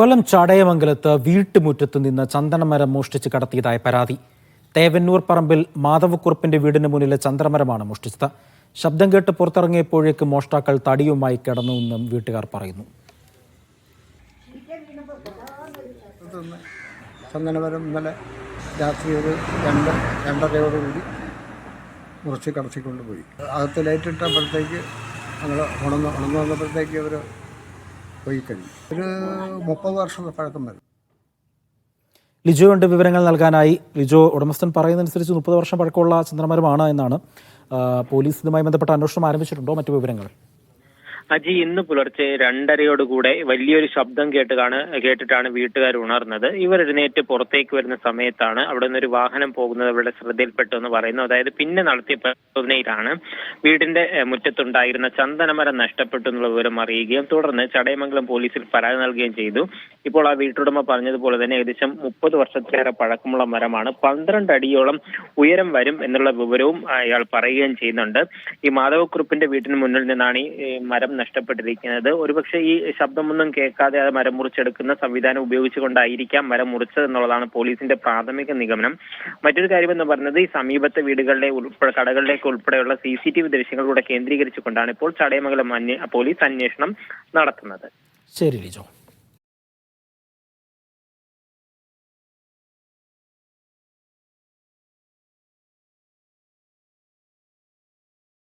കൊല്ലം ചാടയമംഗലത്ത് വീട്ടുമുറ്റത്ത് നിന്ന് ചന്ദനമരം മോഷ്ടിച്ച് കടത്തിയതായ പരാതി. തേവന്നൂർ പറമ്പിൽ മാധവക്കുറുപ്പിന്റെ വീടിന് മുന്നിലെ ചന്ദനമരമാണ് മോഷ്ടിച്ചത്. ശബ്ദം കേട്ട് പുറത്തിറങ്ങിയപ്പോഴേക്ക് മോഷ്ടാക്കൾ തടിയുമായി കിടന്നുവെന്നും വീട്ടുകാർ പറയുന്നു. ചന്ദനമരം ഇന്നലെ രാത്രി ഒരു 2:30 മുറിച്ച് കടത്തിക്കൊണ്ടുപോയി. അകത്ത് ലൈറ്റിട്ടപ്പോഴത്തേക്ക് ഞങ്ങൾ ഉണർന്നു വന്നപ്പോഴത്തേക്ക് അവർ പോയി കഴിഞ്ഞു. ഒരു 30 വർഷം പഴക്കം വരും. ലിജോയുടെ വിവരങ്ങൾ നൽകാനായി. ലിജോ, ഉടമസ്ഥൻ പറയുന്നതനുസരിച്ച് 30 വർഷം പഴക്കമുള്ള ചന്ദനമരമാണ് എന്നാണ്. പോലീസ് ഇതുമായി ബന്ധപ്പെട്ട അന്വേഷണം ആരംഭിച്ചിട്ടുണ്ടോ? മറ്റു വിവരങ്ങൾ? അജി, ഇന്ന് പുലർച്ചെ 2:30 വലിയൊരു ശബ്ദം കേട്ടിട്ടാണ് വീട്ടുകാർ ഉണർന്നത്. ഇവർ എഴുന്നേറ്റ് പുറത്തേക്ക് വരുന്ന സമയത്താണ് അവിടെ നിന്നൊരു വാഹനം പോകുന്നത് അവരുടെ ശ്രദ്ധയിൽപ്പെട്ടു എന്ന് പറയുന്നു. അതായത് പിന്നെ നടത്തിയ പരിശോധനയിലാണ് വീടിന്റെ മുറ്റത്തുണ്ടായിരുന്ന ചന്ദനമരം നഷ്ടപ്പെട്ടു എന്നുള്ള വിവരം അറിയുകയും തുടർന്ന് ചടയമംഗലം പോലീസിൽ പരാതി നൽകുകയും ചെയ്തു. ഇപ്പോൾ ആ വീട്ടുടമ പറഞ്ഞതുപോലെ തന്നെ ഏകദേശം 30 വർഷത്തിലേറെ പഴക്കമുള്ള മരമാണ്. 12 അടിയോളം ഉയരം വരും എന്നുള്ള വിവരവും അയാൾ പറയുകയും ചെയ്യുന്നുണ്ട്. ഈ മാധവക്കുറുപ്പിന്റെ വീട്ടിന് മുന്നിൽ നിന്നാണ് ഈ മരം നഷ്ടപ്പെട്ടിരിക്കുന്നത്. ഒരുപക്ഷെ ഈ ശബ്ദമൊന്നും കേൾക്കാതെ അത് മരം മുറിച്ചെടുക്കുന്ന സംവിധാനം ഉപയോഗിച്ചുകൊണ്ടായിരിക്കാം മരം മുറിച്ചത് എന്നുള്ളതാണ് പോലീസിന്റെ പ്രാഥമിക നിഗമനം. മറ്റൊരു കാര്യം എന്ന് പറയുന്നത്, ഈ സമീപത്തെ വീടുകളിലെ കടകളിലേക്ക് ഉൾപ്പെടെയുള്ള CCTV ദൃശ്യങ്ങളിലൂടെ കേന്ദ്രീകരിച്ചുകൊണ്ടാണ് ഇപ്പോൾ ചടയമംഗലം പോലീസ് അന്വേഷണം നടത്തുന്നത്. ശരി ലിജോ.